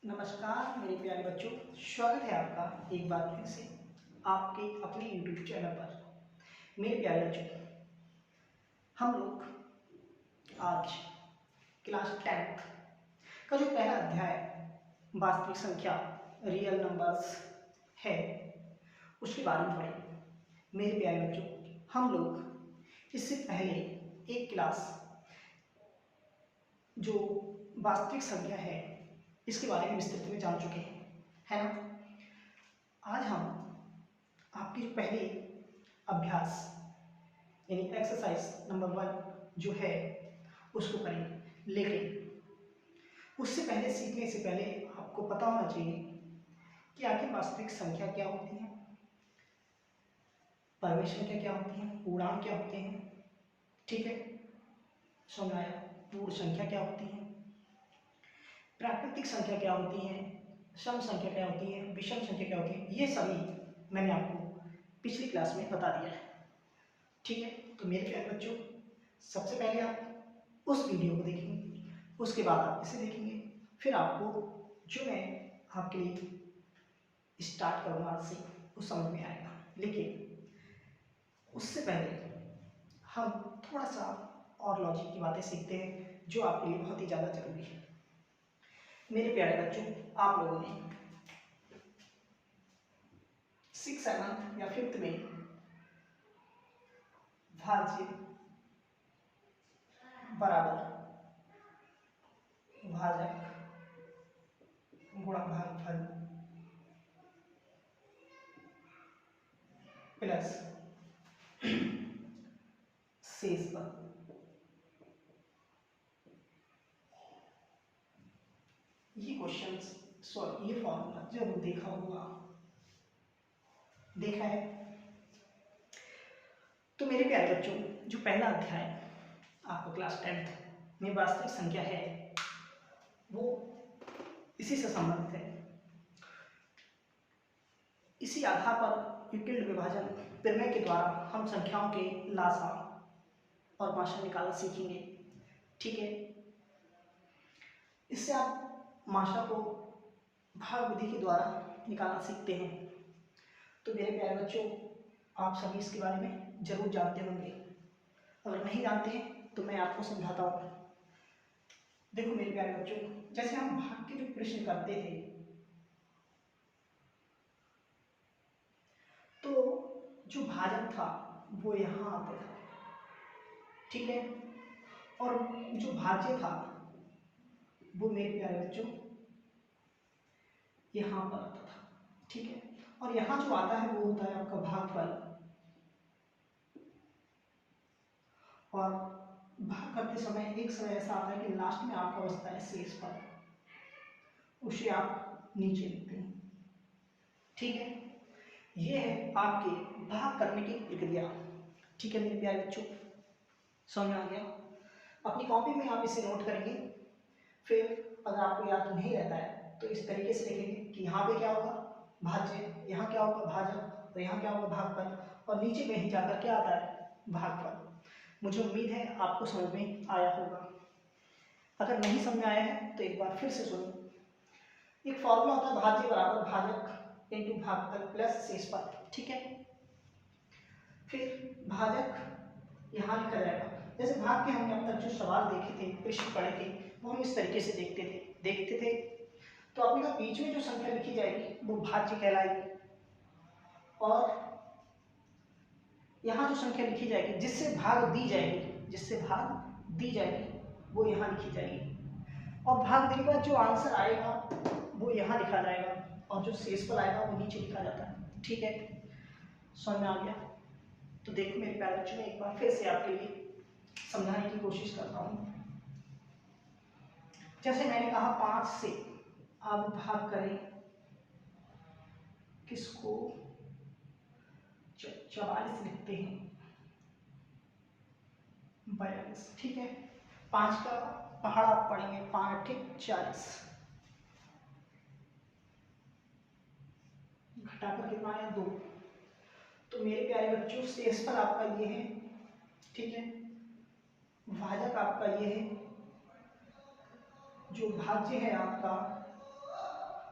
नमस्कार मेरे प्यारे बच्चों, स्वागत है आपका एक बार फिर से आपके अपने YouTube चैनल पर। मेरे प्यारे बच्चों, हम लोग आज क्लास 10th का जो पहला अध्याय वास्तविक संख्या रियल नंबर्स है उसके बारे में पढ़ेंगे। मेरे प्यारे बच्चों, हम लोग इससे पहले एक क्लास जो वास्तविक संख्या है इसके बारे में विस्तृत में जान चुके हैं, है ना। आज हम आपकी जो पहले अभ्यास यानी एक्सरसाइज नंबर 1 जो है उसको करेंगे, लेकिन उससे पहले सीखने से पहले आपको पता होना चाहिए कि आखिर वास्तविक संख्या क्या होती है, परमेय संख्या क्या होती है, पूर्णांक क्या होते हैं, ठीक है, समझ आया। पूर्ण संख्या क्या होती है, प्राकृतिक संख्या क्या होती है, सम संख्या क्या होती है, विषम संख्या क्या होती है, ये सभी मैंने आपको पिछली क्लास में बता दिया है, ठीक है। तो मेरे प्यारे बच्चों, सबसे पहले आप उस वीडियो को देखेंगे, उसके बाद आप इसे देखेंगे, फिर आपको जो मैं आपके लिए स्टार्ट करूँगा आज से वो समझ में आएगा। लेकिन उससे पहले हम थोड़ा सा और लॉजिक की बातें सीखते हैं जो आपके लिए बहुत ही ज़्यादा जरूरी है। मेरे प्यारे बच्चों, आप लोगों ने 6th 7th या 5th में भाज्य बराबर भाजक गुणा भागफल प्लस शेषफल, ये क्वेश्चंस सॉरी ये फॉर्मूला जरूर देखा होगा, देखा है। तो मेरे प्यारे बच्चों, जो पहला अध्याय आपका क्लास 10th में वास्तविक संख्या है वो इसी से संबंधित है। इसी आधार पर यूक्लिड विभाजन प्रमेय के द्वारा हम संख्याओं के लासा और माशा निकालना सीखेंगे, ठीक है। इससे आप माशा को भाग विधि के द्वारा निकालना सीखते हैं। तो मेरे प्यारे बच्चों, आप सभी इसके बारे में जरूर जानते होंगे, अगर नहीं जानते हैं तो मैं आपको समझाता हूँ। देखो मेरे प्यारे बच्चों, जैसे हम भाग के जो प्रश्न करते थे तो जो भाजक था वो यहाँ आता था, ठीक है, और जो भाज्य था वो मेरे प्यारे बच्चों यहाँ पर आता था, ठीक है। और यहाँ जो आता है वो होता है आपका भागफल, और भाग करते समय एक समय ऐसा आता है कि लास्ट में आपका बचता है शेषफल, उसे आप नीचे लिखते हैं, ठीक है। ये है आपके भाग करने की प्रक्रिया, ठीक है मेरे प्यारे बच्चों, समझ में आ गया। अपनी कॉपी में आप इसे नोट करेंगे, फिर अगर आपको याद नहीं रहता है तो इस तरीके से लिखेंगे कि यहाँ पे क्या होगा भाज्य, यहाँ क्या होगा भाजक, और यहाँ क्या होगा भागफल, और नीचे में ही जाकर क्या आता है भागफल। मुझे उम्मीद है आपको समझ में आया होगा। अगर नहीं समझ में आया है तो एक बार फिर से सुनो। एक फॉर्मूला होता है भाज्य बराबर भाजक इंटू भागफल प्लस शेषफल, ठीक है। फिर भाजक यहाँ लिखा जाएगा, जैसे भाग के हमने अब तक जो सवाल देखे थे, प्रश्न पढ़े थे, वो हम इस तरीके से देखते थे। तो अपने का बीच में जो संख्या लिखी जाएगी वो भाज्य कहलाएगी, और यहाँ जो संख्या लिखी जाएगी जिससे भाग दी जाएगी वो यहाँ लिखी जाएगी, और भाग देने के बाद जो आंसर आएगा वो यहाँ लिखा जाएगा, और जो शेषफल आएगा वो नीचे लिखा जाता है, ठीक है। समझ में आ गया। तो देखो मेरे प्यारे बच्चों, में एक बार फिर से आपके लिए समझाने की कोशिश करता हूँ। जैसे मैंने कहा 5 से आप भाग करें किसको, 44 लिखते हैं, 42, ठीक है। 5 का पहाड़ आप पढ़ेंगे, 5 ठीक 40, घटाकर कितना आया 2। तो मेरे प्यारे बच्चों, शेषफल आपका ये है, ठीक है, भाजक आपका ये है, जो भाज्य है आपका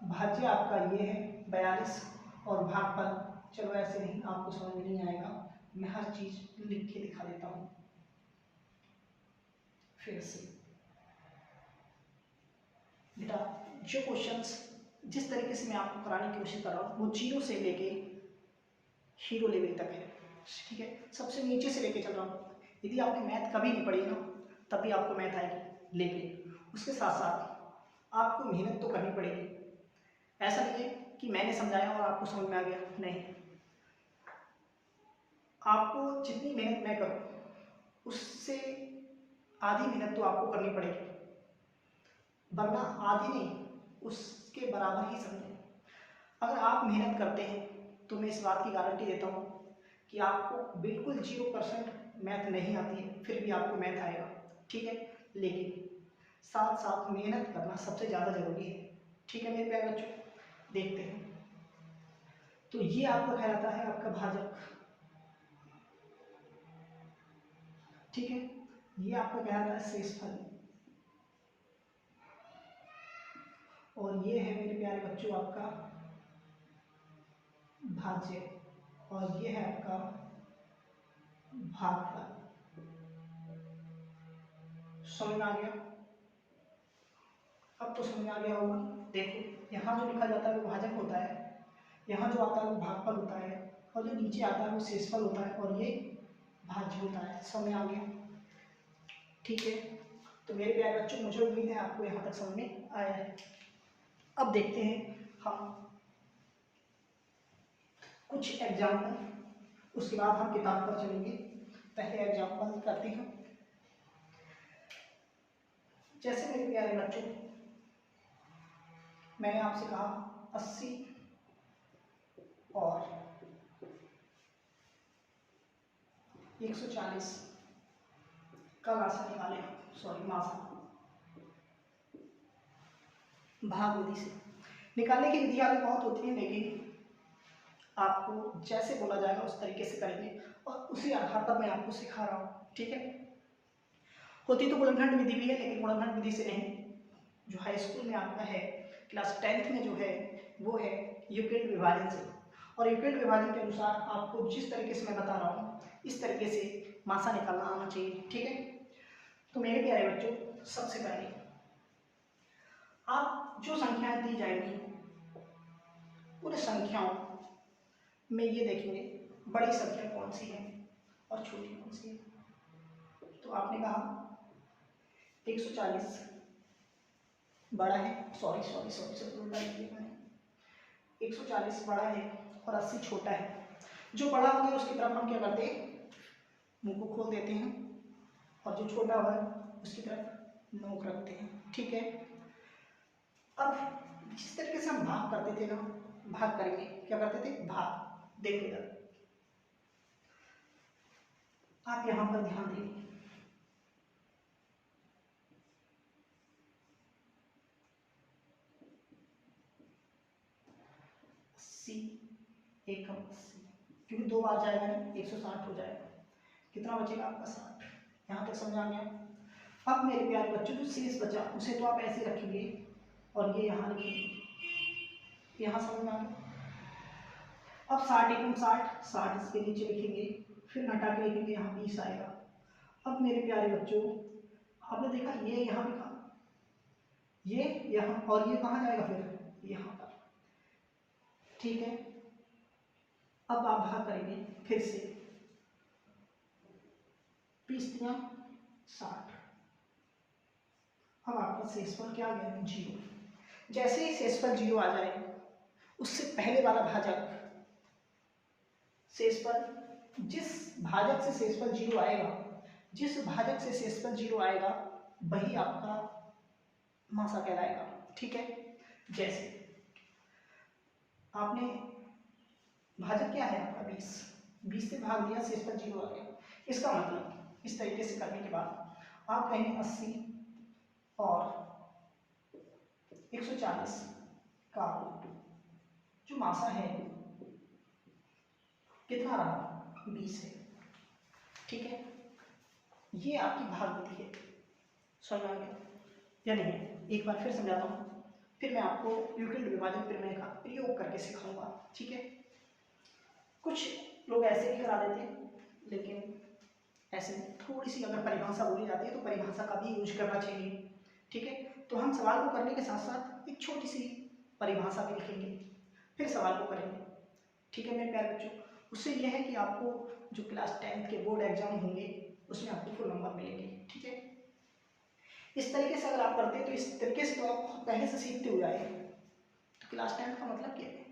भाज्य आपका ये है 42 और भागफल, चलो ऐसे नहीं, आपको समझ में नहीं आएगा, मैं हर चीज लिख के दिखा देता हूँ फिर से। बेटा जो क्वेश्चंस जिस तरीके से मैं आपको कराने की कोशिश कर रहा हूँ वो 0 से लेके हीरो लेवल तक है, ठीक है, सबसे नीचे से लेके चल रहा हूँ। यदि आपने मैथ कभी नहीं पढ़ी ना तब भी आपको मैथ आएगी, लेकिन उसके साथ साथ आपको मेहनत तो करनी पड़ेगी। ऐसा नहीं है कि मैंने समझाया और आपको समझ में आ गया, नहीं, आपको जितनी मेहनत मैं करूँ उससे आधी मेहनत तो आपको करनी पड़ेगी, वरना आधी नहीं उसके बराबर ही समझें। अगर आप मेहनत करते हैं तो मैं इस बात की गारंटी देता हूँ कि आपको बिल्कुल 0% मैथ नहीं आती है, फिर भी आपको मैथ आएगा, ठीक है, लेकिन साथ साथ मेहनत करना सबसे ज़्यादा जरूरी है, ठीक है मेरे प्यारे बच्चों। देखते हैं, तो ये आपका कहलाता है आपका भाजक, ठीक है, ये आपका कहलाता है शेषफल, और ये है मेरे प्यारे बच्चों आपका भाज्य, और ये है आपका भागफल। समझ में आ गया? अब तो समझ में आ गया होगा। देखो यहाँ जो लिखा जाता है वो भाजक होता है, यहाँ जो आता है वो भागफल होता है, और जो नीचे आता है वो शेषफल होता है, और ये भाज्य होता है। समझ में आ गया? ठीक है, तो मेरे प्यारे बच्चों मुझे उम्मीद है आपको यहाँ तक समझ में आया है। अब देखते हैं हम कुछ एग्जाम्पल, उसके बाद हम किताब पर चलेंगे। पहले एग्जाम्पल करते हैं। जैसे मेरे प्यारे बच्चों मैंने आपसे कहा 80 और 140 का मासा निकाले, सॉरी मासा भाग विधि से। निकालने की विधियां भी बहुत होती हैं, लेकिन आपको जैसे बोला जाएगा उस तरीके से करेंगे, और उसी आधार पर मैं आपको सिखा रहा हूँ, ठीक है। होती तो गुणनखंड विधि भी है, लेकिन गुणनखंड विधि से नहीं, जो हाई स्कूल में आपका है क्लास 10th में जो है वो है यूक्लिड विभाजन से। और यूक्लिड विभाजन के अनुसार आपको जिस तरीके से मैं बता रहा हूँ इस तरीके से मासा निकालना आना चाहिए, ठीक है। तो मेरे प्यारे बच्चों सबसे पहले आप जो संख्याएं दी जाएंगी उन संख्याओं में ये देखेंगे बड़ी संख्या कौन सी है और छोटी कौन सी है। तो आपने कहा 140 बड़ा है, सॉरी सॉरी सॉरी सॉरी उल्टा लिख दिया मैंने, 140 बड़ा है और 80 छोटा है। जो बड़ा होता है उसकी तरफ हम क्या करते हैं, मुंह को खोल देते हैं, और जो छोटा हुआ है उसकी तरफ नोक रखते हैं, ठीक है। अब जिस तरीके से हम भाग करते थे ना, भाग करेंगे, क्या करते थे, भाग। देखिएगा आप यहां पर ध्यान देंगे, अस्सी एकम 80, क्योंकि 2 बार जाएगा ना 160 हो जाएगा, कितना बचेगा आपका 60। यहाँ तक समझ आ गया। अब मेरे प्यारे बच्चों जो शेष बचा उसे तो आप ऐसे रखेंगे और ये यहाँ लिखेंगे, यहाँ समझ में आ गया। अब 60 एकम 60, 60 इसके नीचे लिखेंगे, फिर घटा के लिखेंगे, यहाँ 20 आएगा। अब मेरे प्यारे बच्चों आपने देखा ये यहाँ लिखा, ये यहाँ, और ये कहाँ जाएगा, फिर यहाँ पर, ठीक है। अब आप भाग करेंगे फिर से, 20 तिया 60। अब आपका शेषफल क्या आ गया, 0। जैसे ही शेषफल 0 आ जाए उससे पहले वाला भाजक, शेषफल जिस भाजक से शेषफल 0 आएगा, जिस भाजक से शेषफल 0 आएगा वही आपका मासा कहलाएगा, ठीक है। जैसे आपने भाजक क्या है आपका 20, 20 से भाग दिया, शेषफल 0 आ गया। इसका मतलब इस तरीके से करने के बाद आप कहेंगे 80 और 140 का जो मासा है कितना रहा, 20 है, ठीक है। ये आपकी भाग विधि है, समझ आ गया या नहीं? एक बार फिर समझाता हूँ। फिर मैं आपको यूक्लिड विभाजन प्रमेय का प्रयोग करके सिखाऊंगा, ठीक है। कुछ लोग ऐसे भी करा देते हैं, लेकिन ऐसे थोड़ी सी अगर परिभाषा बोली जाती है तो परिभाषा का भी यूज करना चाहिए, ठीक है। तो हम सवाल को करने के साथ साथ एक छोटी सी परिभाषा भी लिखेंगे, फिर सवाल को करेंगे, ठीक है मेरे प्यारे बच्चों। उससे यह है कि आपको जो क्लास 10th के बोर्ड एग्जाम होंगे उसमें आपको फुल नंबर मिलेंगे, ठीक है। इस तरीके से अगर आप करते हैं तो इस तरीके से तो आप पहले से सीखते हुए आए। तो क्लास 10th का मतलब क्या है,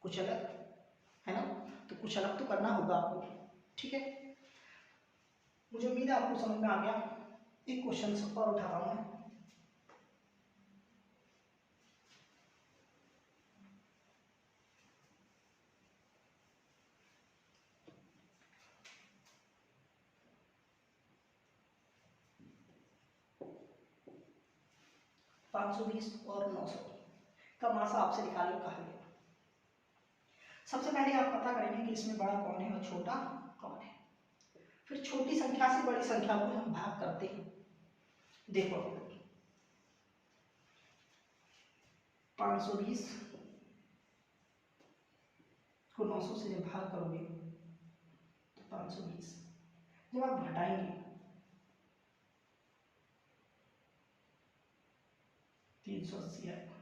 कुछ अलग है ना, तो कुछ अलग तो करना होगा आपको, ठीक है। मुझे उम्मीद है आपको समझ में आ गया। एक क्वेश्चन और उठा रहा हूँ मैं। पाँच सौ 520 और 900 का मासा आपसे निकालने को कहा गया। सबसे पहले आप पता करेंगे कि इसमें बड़ा कौन है और छोटा कौन है। फिर छोटी संख्या से बड़ी संख्या को हम भाग करते हैं। देखो 520 को 900 से जब भाग करोगे तो 520, जब आप घटाएंगे 380 आएगा।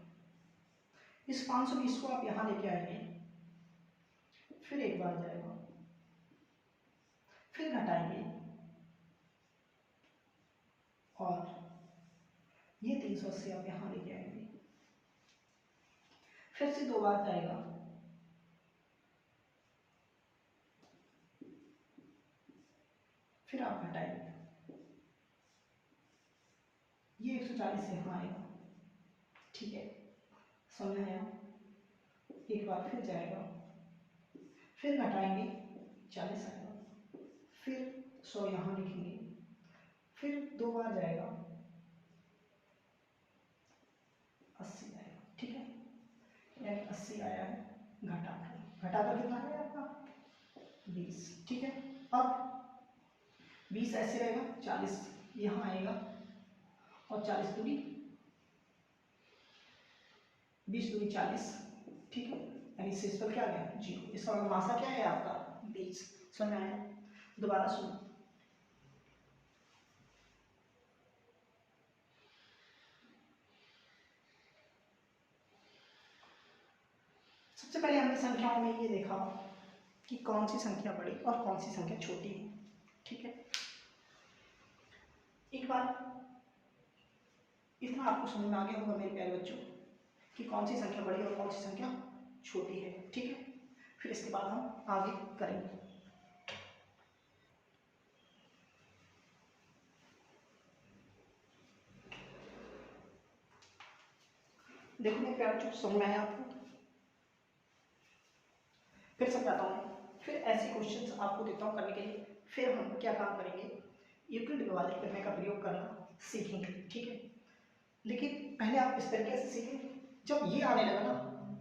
इस 520 को आप यहां लेके आएंगे, फिर एक बार जाएगा, फिर घटाएंगे और ये 380 आप यहां लेके आएंगे, फिर से दो बार जाएगा, फिर आप घटाएंगे, ये 140 से यहाँ आएगा, ठीक है, समझ आया। एक बार फिर जाएगा, फिर घटाएंगे 40 आएगा, फिर 100 यहाँ लिखेंगे, फिर दो बार जाएगा 80 आएगा, ठीक है, यानी 80 आया है। घटाकर कितना है आपका 20, ठीक है। अब 20 ऐसे रहेगा, 40 यहाँ आएगा और 40 दूनी 20 दूनी 40, ठीक है, यानी शेष पर क्या आ गया 0। इसका मासा क्या है आपका 20। समझ में आया। दोबारा सुनो, सबसे पहले हमने संख्याओं में ये देखा कि कौन सी संख्या बड़ी और कौन सी संख्या छोटी है, ठीक है। एक बार इतना आपको समझ में आ गया होगा मेरे प्यारे बच्चों कि कौन सी संख्या बड़ी और कौन सी संख्या छोटी है, ठीक है। फिर इसके बाद हम आगे करेंगे। देखो मेरे प्यारे बच्चों, समझ में आया आपको। फिर समझाता हूँ, फिर ऐसे क्वेश्चंस आपको देता हूँ करने के लिए। फिर हम क्या काम करेंगे, यूक्लिड विभाजन प्रमेय का प्रयोग करना सीखेंगे, ठीक है। लेकिन पहले आप इस तरीके से सीखें, जब ये आने लगा ना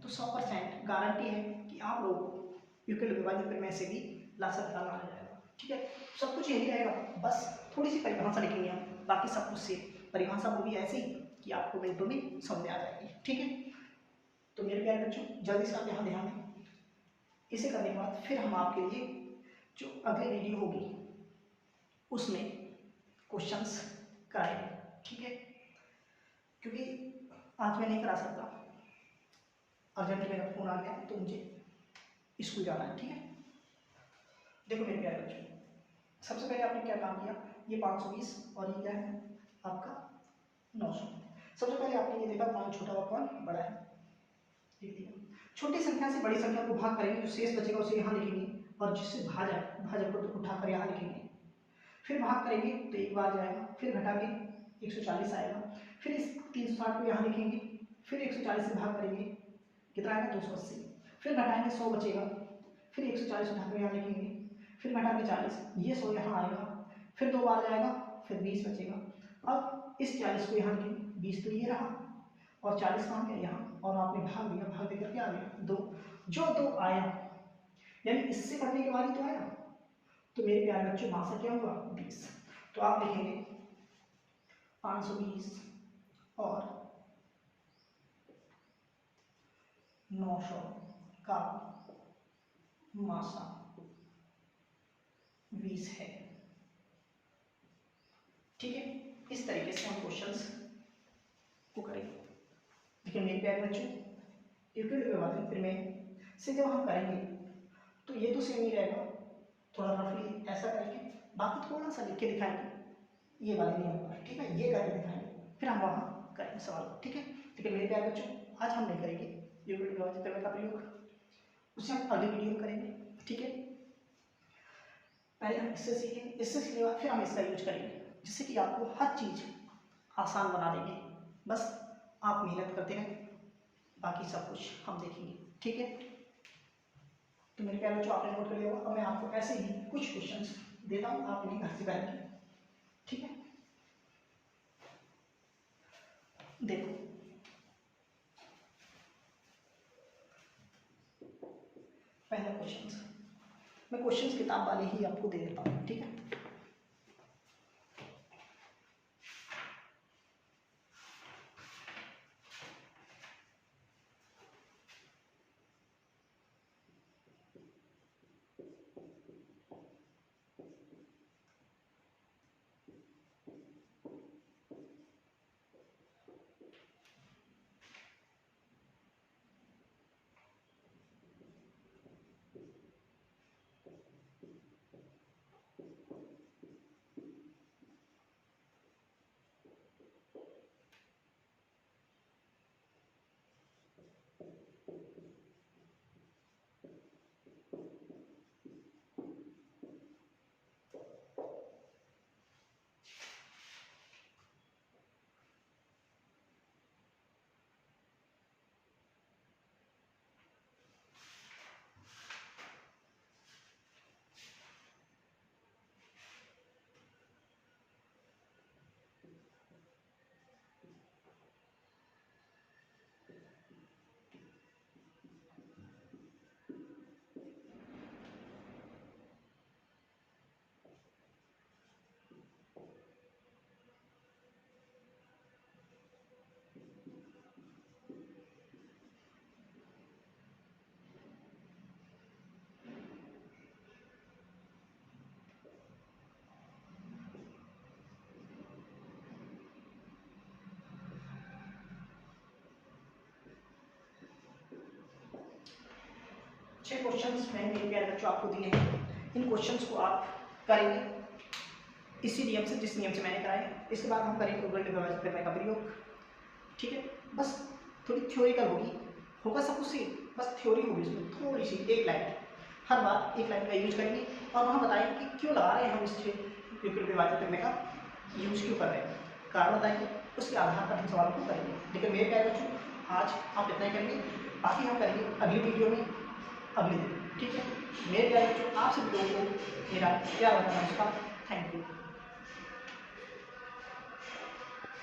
तो 100% गारंटी है कि आप लोगों को यूक्लिड विभाजन प्रमेय से भी लासा निकालना आ जाएगा, ठीक है। सब कुछ यही रहेगा, बस थोड़ी सी परिभाषा लिखेंगे हम, बाकी सब कुछ से परिभाषा वो भी ऐसी कि आपको मिनटों में समझ में आ जाएगी, ठीक है। तो मेरे प्यारे बच्चों, जल्दी से आप यहाँ ध्यान दें। इसे करने के बाद फिर हम आपके लिए जो अगली वीडियो होगी उसमें क्वेश्चंस कराएंगे, ठीक है। क्योंकि आज मैं नहीं करा सकता, अर्जेंट मेरा फोन आ गया तो मुझे स्कूल जाना है, ठीक है। देखो मेरे प्यारे बच्चों, सबसे पहले आपने क्या काम किया, ये 520 और ये क्या है आपका 900। सबसे पहले आपने ये देखा कौन छोटा और कौन बड़ा है, लिख दिया। छोटी संख्या से बड़ी संख्या को भाग करेंगे, जो शेष बचेगा उसे यहाँ लिखेंगे और जिससे भाजक को तो उठाकर यहाँ लिखेंगे। फिर भाग करेंगे तो एक बार जाएगा, फिर घटा के 140 आएगा, फिर इस 360 को यहाँ लिखेंगे, फिर 140 से भाग करेंगे, कितना आएगा 280, फिर घटाएंगे 100 बचेगा, फिर 140 उठाकर यहाँ लिखेंगे, फिर घटा के 40, ये 100 यहाँ आएगा, फिर दो बार जाएगा, फिर 20 बचेगा। अब इस 40 को यहाँ लिखेंगे, 20 तो ये रहा और 40 कहाँ गया यहाँ, और आपने भाग दिया, भाग देकर क्या आ गया 2। जो 2 आया यानी इससे बढ़ने के बाद ही तो आया, तो मेरे प्यारे बच्चों मासा क्या हुआ 20। तो आप लिखेंगे 520 और 900 का मासा 20 है। ठीक है, इस तरीके से हम क्वेश्चंस को करेंगे। लेकिन मेरे प्यारे बच्चों, यूक्लिड विभाजन प्रमेय से जब हम करेंगे तो ये तो सेम ही रहेगा, थोड़ा रफली ऐसा करके, बाकी थोड़ा सा लिख के दिखाएंगे, ये वाले नियम पर, ठीक है, ये करके दिखाएंगे, फिर हम वहाँ करेंगे सवाल, ठीक है। लेकिन मेरे प्यारे बच्चों, आज हम नहीं करेंगे यूक्लिड विभाजन प्रमेय का प्रयोग, उसे हम अगली वीडियो में करेंगे, ठीक है। पहले हम इससे सीखेंगे, इससे सीखने के बाद फिर हम इसका यूज करेंगे, जिससे कि आपको हर चीज़ आसान बना देंगे। बस आप मेहनत करते रहें, बाकी सब कुछ हम देखेंगे, ठीक है। तो मेरे प्यारे बच्चों, आपने नोट कर लिया होगा। अब मैं आपको ऐसे ही कुछ क्वेश्चंस देता हूँ, आप इन्हें घर से करेंगे, ठीक है। देखो, पहला क्वेश्चन, मैं क्वेश्चंस किताब वाले ही आपको दे देता हूँ, ठीक है। छह क्वेश्चंस मैंने मेरे प्यारे बच्चों आपको दिए हैं। इन क्वेश्चंस को आप करेंगे इसी नियम से, जिस नियम से मैंने कराया। इसके बाद हम करेंगे यूक्लिड विभाजन प्रमेय का प्रयोग, ठीक है। बस थोड़ी थ्योरिकल होगा सब कुछ सेम, बस थ्योरी होगी इसमें थोड़ी सी, एक लाइन, हर बार एक लाइन का यूज करेंगे और वहाँ बताएंगे कि क्यों लगा रहे हैं हम इस यूक्लिड विभाजन प्रमेय का यूज क्यों कर रहे हैं, कारण बताएंगे, उसके आधार पर हम सवालों को करेंगे। लेकिन मेरे प्यारे बच्चों, आज आप इतना ही करेंगे, बाकी हम करेंगे अगली वीडियो में अगले दिन, ठीक है। मेरे प्यारे बच्चों, आप सभी लोगों को मेरा प्यार बताना, थैंक यू।